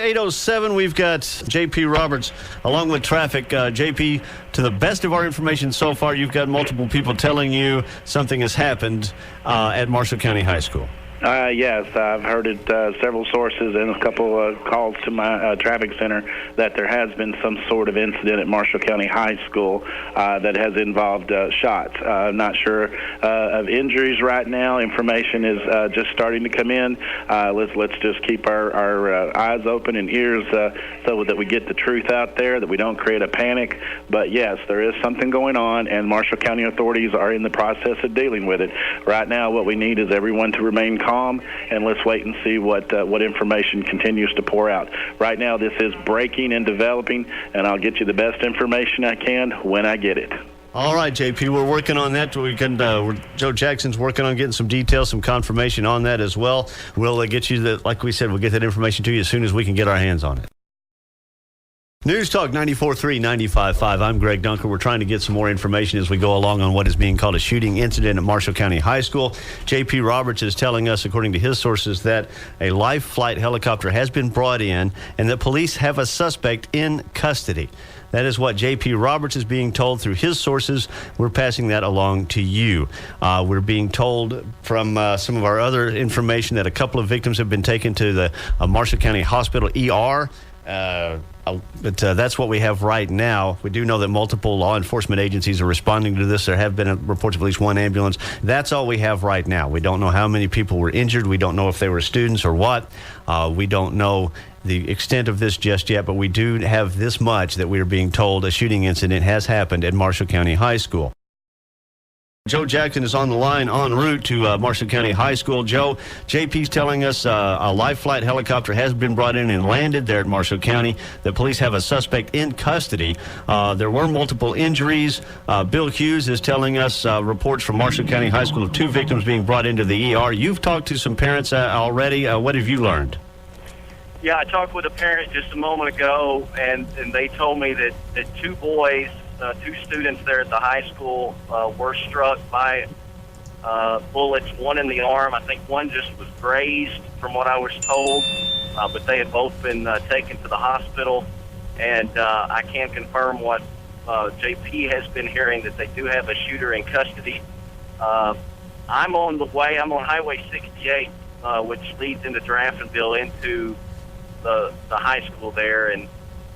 8:07, we've got J.P. Roberts along with traffic. J.P., to the best of our information so far, you've got multiple people telling you something has happened at Marshall County High School. Yes, I've heard it several sources and a couple calls to my traffic center that there has been some sort of incident at Marshall County High School that has involved shots. I'm not sure of injuries right now. Information is just starting to come in. Let's just keep our eyes open and ears so that we get the truth out there, that we don't create a panic. But yes, there is something going on, and Marshall County authorities are in the process of dealing with it. Right now, what we need is everyone to remain calm, and let's wait and see what information continues to pour out. Right now, this is breaking and developing, and I'll get you the best information I can when I get it. All right, JP, we're working on that. Joe Jackson's working on getting some details, some confirmation on that as well. We'll get you like we said, we'll get that information to you as soon as we can get our hands on it. News Talk 94.3, 95.5. I'm Greg Dunker. We're trying to get some more information as we go along on what is being called a shooting incident at Marshall County High School. J.P. Roberts is telling us, according to his sources, that a live flight helicopter has been brought in and that police have a suspect in custody. That is what J.P. Roberts is being told through his sources. We're passing that along to you. We're being told from some of our other information that a couple of victims have been taken to the Marshall County Hospital ER. But that's what we have right now. We do know that multiple law enforcement agencies are responding to this. There have been reports of at least one ambulance. That's all we have right now. We don't know how many people were injured. We don't know if they were students or what. We don't know the extent of this just yet, but we do have this much that we are being told a shooting incident has happened at Marshall County High School. Joe Jackson is on the line en route to Marshall County High School. Joe, JP's telling us a live flight helicopter has been brought in and landed there at Marshall County. The police have a suspect in custody. There were multiple injuries. Bill Hughes is telling us reports from Marshall County High School of two victims being brought into the ER. You've talked to some parents already. What have you learned? Yeah, I talked with a parent just a moment ago, and they told me that two boys, two students there at the high school were struck by bullets, one in the arm. I think one just was grazed from what I was told, but they had both been taken to the hospital, and I can confirm what JP has been hearing, that they do have a shooter in custody. I'm on the way. I'm on Highway 68, which leads into Draftonville into the high school there, and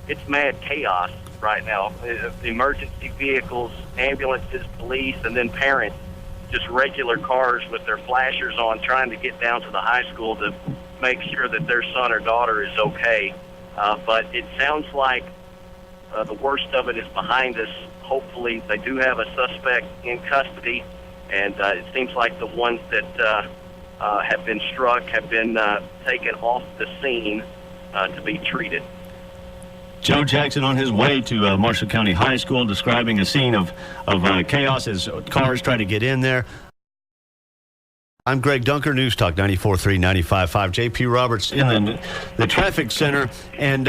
it's mad chaos right now. Emergency vehicles, ambulances, police, and then parents, just regular cars with their flashers on, trying to get down to the high school to make sure that their son or daughter is okay. But it sounds like the worst of it is behind us. Hopefully they do have a suspect in custody, and it seems like the ones that have been struck have been taken off the scene to be treated. Joe Jackson on his way to Marshall County High School, describing a scene of chaos as cars try to get in there. I'm Greg Dunker, News Talk 94.3, 95.5. J.P. Roberts in the traffic center, and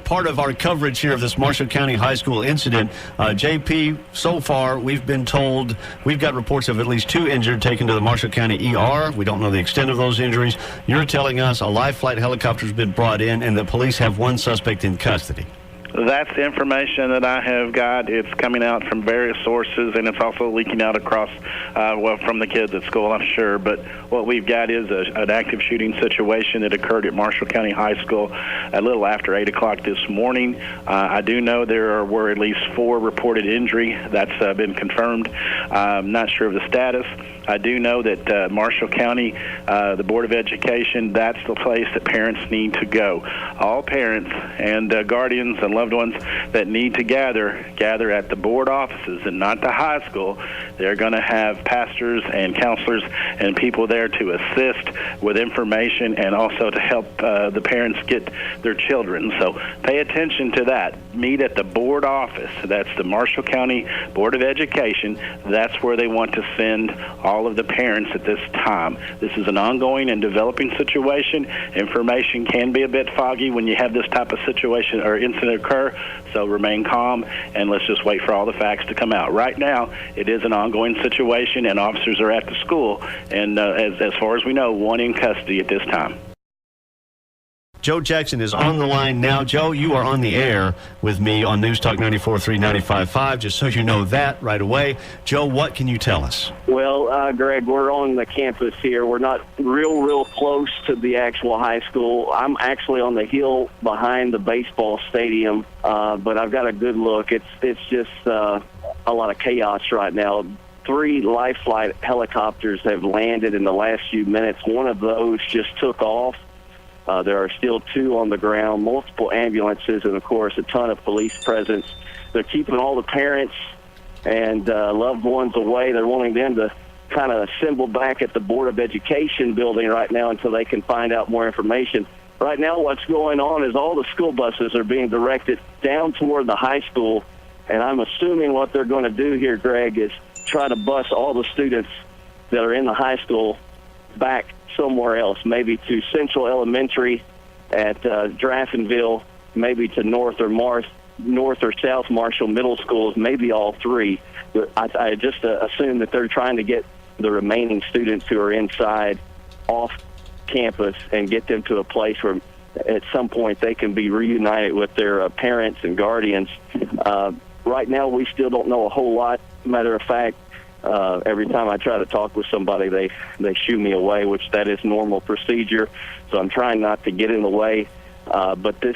part of our coverage here of this Marshall County High School incident. JP, so far we've been told we've got reports of at least two injured taken to the Marshall County ER. We don't know the extent of those injuries. You're telling us a live flight helicopter has been brought in and the police have one suspect in custody. That's the information that I have got. It's coming out from various sources, and it's also leaking out across, from the kids at school, I'm sure. But what we've got is an active shooting situation that occurred at Marshall County High School a little after 8 o'clock this morning. I do know there were at least 4 reported injury. That's been confirmed. I'm not sure of the status. I do know that Marshall County, the Board of Education, that's the place that parents need to go. All parents and guardians and loved ones that need to gather at the board offices and not the high school. They're going to have pastors and counselors and people there to assist with information and also to help the parents get their children. So pay attention to that. Meet at the board office. That's the Marshall County Board of Education. That's where they want to send all of the parents at this time. This is an ongoing and developing situation. Information can be a bit foggy when you have this type of situation or incident occur, so remain calm and let's just wait for all the facts to come out. Right now, it is an ongoing situation and officers are at the school, and as far as we know, one in custody at this time. Joe Jackson is on the line now. Joe, you are on the air with me on News Talk 94.3, 95.5, just so you know that right away. Joe, what can you tell us? Well, Greg, we're on the campus here. We're not real close to the actual high school. I'm actually on the hill behind the baseball stadium, but I've got a good look. It's just a lot of chaos right now. 3 Life Flight helicopters have landed in the last few minutes. One of those just took off. There are still 2 on the ground, multiple ambulances, and, of course, a ton of police presence. They're keeping all the parents and loved ones away. They're wanting them to kind of assemble back at the Board of Education building right now until they can find out more information. Right now what's going on is all the school buses are being directed down toward the high school, and I'm assuming what they're going to do here, Greg, is try to bus all the students that are in the high school back somewhere else, maybe to Central Elementary at Draftonville, maybe to North or South Marshall Middle Schools, maybe all 3. I just assume that they're trying to get the remaining students who are inside off campus and get them to a place where at some point they can be reunited with their parents and guardians. Right now we still don't know a whole lot. Matter of fact, every time I try to talk with somebody, they shoo me away, which that is normal procedure. So I'm trying not to get in the way. But this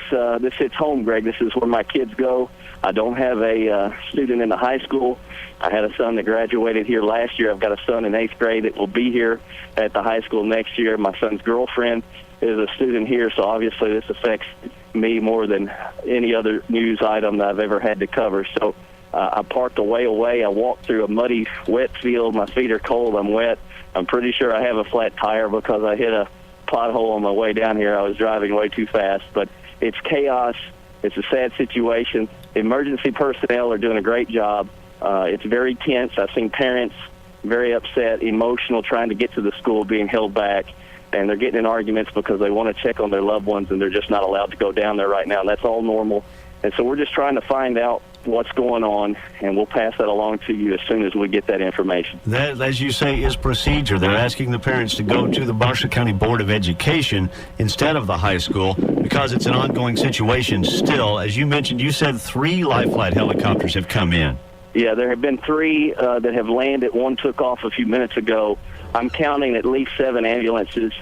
hits home, Greg. This is where my kids go. I don't have a student in the high school. I had a son that graduated here last year. I've got a son in 8th grade that will be here at the high school next year. My son's girlfriend is a student here, so obviously this affects me more than any other news item that I've ever had to cover. So I parked away. I walked through a muddy, wet field. My feet are cold. I'm wet. I'm pretty sure I have a flat tire because I hit a pothole on my way down here. I was driving way too fast. But it's chaos. It's a sad situation. Emergency personnel are doing a great job. It's very tense. I've seen parents very upset, emotional, trying to get to the school, being held back. And they're getting in arguments because they want to check on their loved ones, and they're just not allowed to go down there right now. And that's all normal. And so we're just trying to find out what's going on, and we'll pass that along to you as soon as we get that information. That, as you say, is procedure. They're asking the parents to go to the Marshall County Board of Education instead of the high school because it's an ongoing situation still. As you mentioned, you said 3 Life Flight helicopters have come in. Yeah, there have been 3 that have landed. 1 took off a few minutes ago. I'm counting at least 7 ambulances,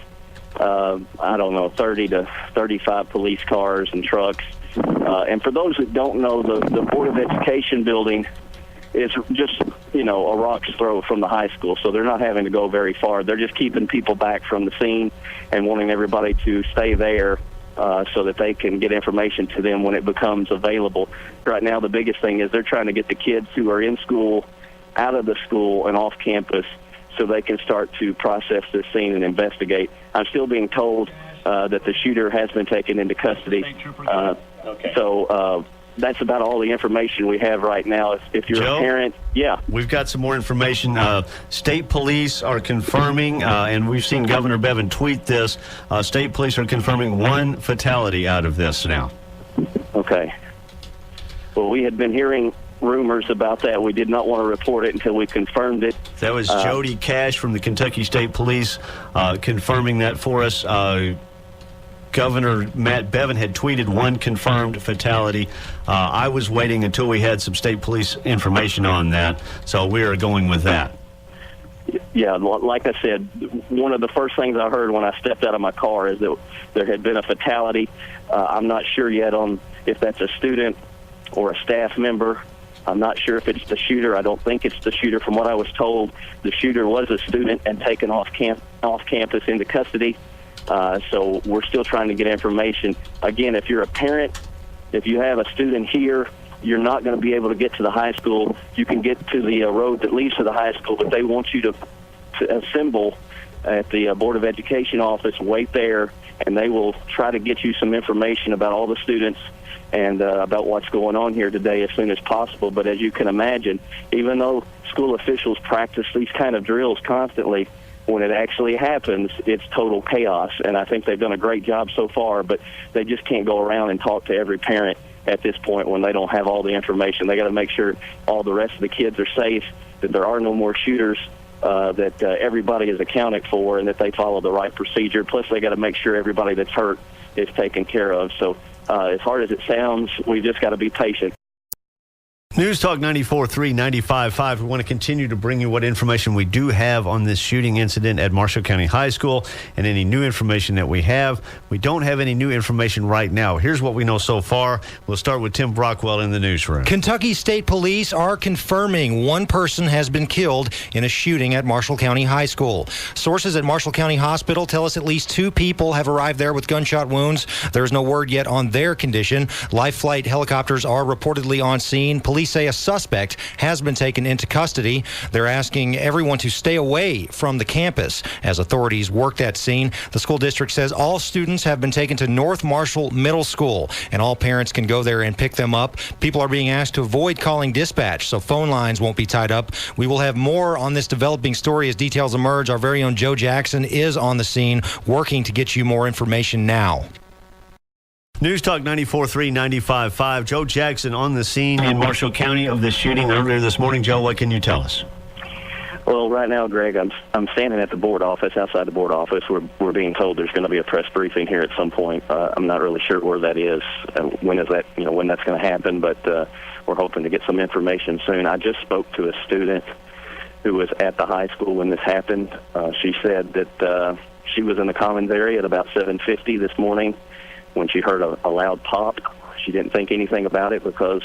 30 to 35 police cars and trucks. And for those that don't know, the Board of Education building is just, a rock's throw from the high school, so they're not having to go very far. They're just keeping people back from the scene and wanting everybody to stay there so that they can get information to them when it becomes available. Right now, the biggest thing is they're trying to get the kids who are in school out of the school and off campus so they can start to process this scene and investigate. I'm still being told that the shooter has been taken into custody. So that's about all the information we have right now. If you're Joe, a parent, we've got some more information. State police are confirming, and we've seen Governor Bevin tweet this, state police are confirming 1 fatality out of this now. Okay. Well, we had been hearing rumors about that. We did not want to report it until we confirmed it. That was Jody Cash from the Kentucky State Police confirming that for us. Governor Matt Bevin had tweeted 1 confirmed fatality. I was waiting until we had some state police information on that, so we are going with that. Yeah, like I said, one of the first things I heard when I stepped out of my car is that there had been a fatality. I'm not sure yet on if that's a student or a staff member. I'm not sure if it's the shooter. I don't think it's the shooter. From what I was told, the shooter was a student and taken off campus into custody. So we're still trying to get information. Again, if you're a parent, if you have a student here, you're not going to be able to get to the high school. You can get to the road that leads to the high school, but they want you to assemble at the Board of Education office, wait there, and they will try to get you some information about all the students and about what's going on here today as soon as possible. But as you can imagine, even though school officials practice these kind of drills constantly, when it actually happens, it's total chaos. And I think they've done a great job so far, but they just can't go around and talk to every parent at this point when they don't have all the information. They got to make sure all the rest of the kids are safe, that there are no more shooters, that everybody is accounted for, and that they follow the right procedure. Plus, they got to make sure everybody that's hurt is taken care of. So as hard as it sounds, we just got to be patient. News Talk 94.3, 95.5. We want to continue to bring you what information we do have on this shooting incident at Marshall County High School and any new information that we have. We don't have any new information right now. Here's what we know so far. We'll start with Tim Brockwell in the newsroom. Kentucky State Police are confirming one person has been killed in a shooting at Marshall County High School. Sources at Marshall County Hospital tell us at least 2 people have arrived there with gunshot wounds. There's no word yet on their condition. Life flight helicopters are reportedly on scene. Police say a suspect has been taken into custody. They're asking everyone to stay away from the campus as authorities work that scene. The school district says all students have been taken to North Marshall Middle School, and all parents can go there and pick them up. People are being asked to avoid calling dispatch, so phone lines won't be tied up. We will have more on this developing story as details emerge. Our very own Joe Jackson is on the scene working to get you more information now. News Talk 94.3, 95.5. Joe Jackson on the scene in Marshall County of this shooting earlier this morning. Joe, what can you tell us? Well, right now, Greg, I'm standing at the board office, outside the board office. We're being told there's going to be a press briefing here at some point. I'm not really sure where that is, when that's going to happen, but we're hoping to get some information soon. I just spoke to a student who was at the high school when this happened. She said that she was in the commons area at about 7:50 this morning when she heard a loud pop. She didn't think anything about it because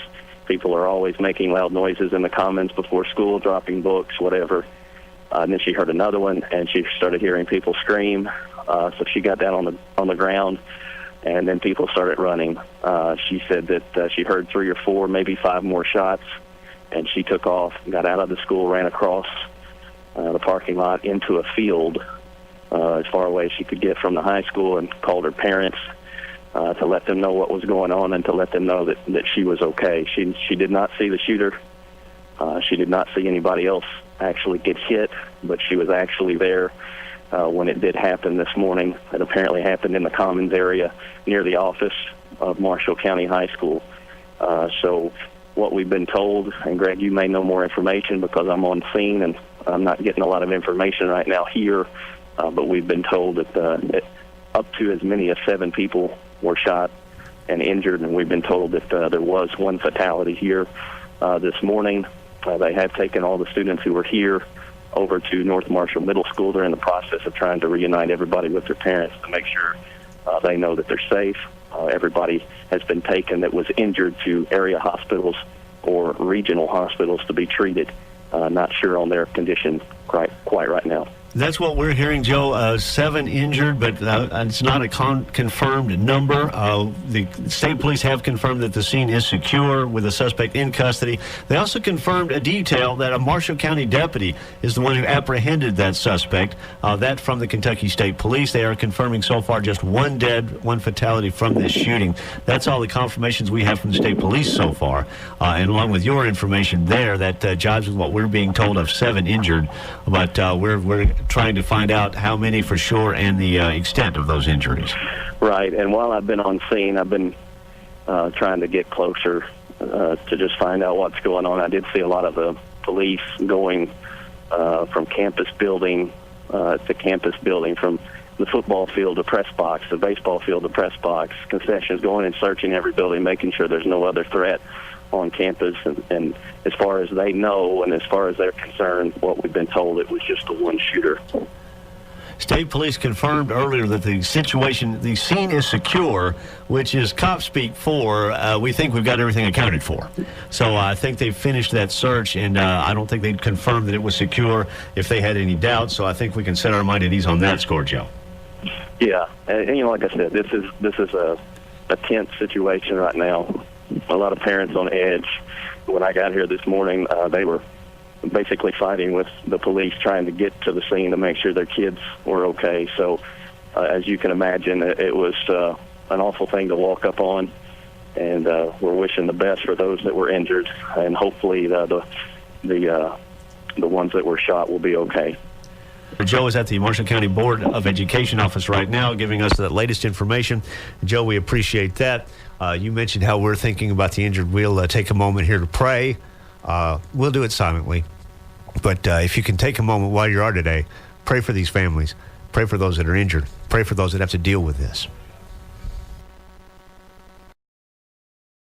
people are always making loud noises in the commons before school, dropping books, whatever. And then she heard another one, and she started hearing people scream. So she got down on the ground, and then people started running. She said that she heard 3 or 4, maybe 5 more shots, and she took off, got out of the school, ran across the parking lot into a field as far away as she could get from the high school, and called her parents to let them know what was going on and to let them know that she was okay. She did not see the shooter. She did not see anybody else actually get hit, but she was actually there when it did happen this morning. It apparently happened in the commons area near the office of Marshall County High School. So what we've been told, and Greg, you may know more information because I'm on scene and I'm not getting a lot of information right now here, but we've been told that up to as many as 7 people were shot and injured, and we've been told that there was 1 fatality here this morning. They have taken all the students who were here over to North Marshall Middle School. They're in the process of trying to reunite everybody with their parents to make sure they know that they're safe. Everybody has been taken that was injured to area hospitals or regional hospitals to be treated. Not sure on their condition quite right now. That's what we're hearing, Joe. 7 injured, but it's not a confirmed number. The state police have confirmed that the scene is secure with the suspect in custody. They also confirmed a detail that a Marshall County deputy is the one who apprehended that suspect. That from the Kentucky State Police. They are confirming so far just 1 dead, 1 fatality from this shooting. That's all the confirmations we have from the state police so far. And along with your information there, that jives with what we're being told of 7 injured. But we're trying to find out how many for sure and the extent of those injuries. Right, and while I've been on scene, I've been trying to get closer to just find out what's going on. I did see a lot of the police going from campus building to campus building, from the football field to press box, the baseball field to press box, concessions, going and searching every building, making sure there's no other threat on campus, and as far as they know and as far as they're concerned, what we've been told, it was just the 1 shooter. State police confirmed earlier that the scene is secure, which is cop speak for we think we've got everything accounted for. So I think they've finished that search, and I don't think they'd confirmed that it was secure if they had any doubts. So I think we can set our mind at ease on that score, Joe. Yeah, and like I said, this is a tense situation right now. A lot of parents on edge. When I got here this morning, they were basically fighting with the police, trying to get to the scene to make sure their kids were okay. So, as you can imagine, it was an awful thing to walk up on, and we're wishing the best for those that were injured, and hopefully the ones that were shot will be okay. Joe is at the Marshall County Board of Education office right now, giving us the latest information. Joe, we appreciate that. You mentioned how we're thinking about the injured. We'll take a moment here to pray. We'll do it silently. But if you can take a moment while you are today, pray for these families. Pray for those that are injured. Pray for those that have to deal with this.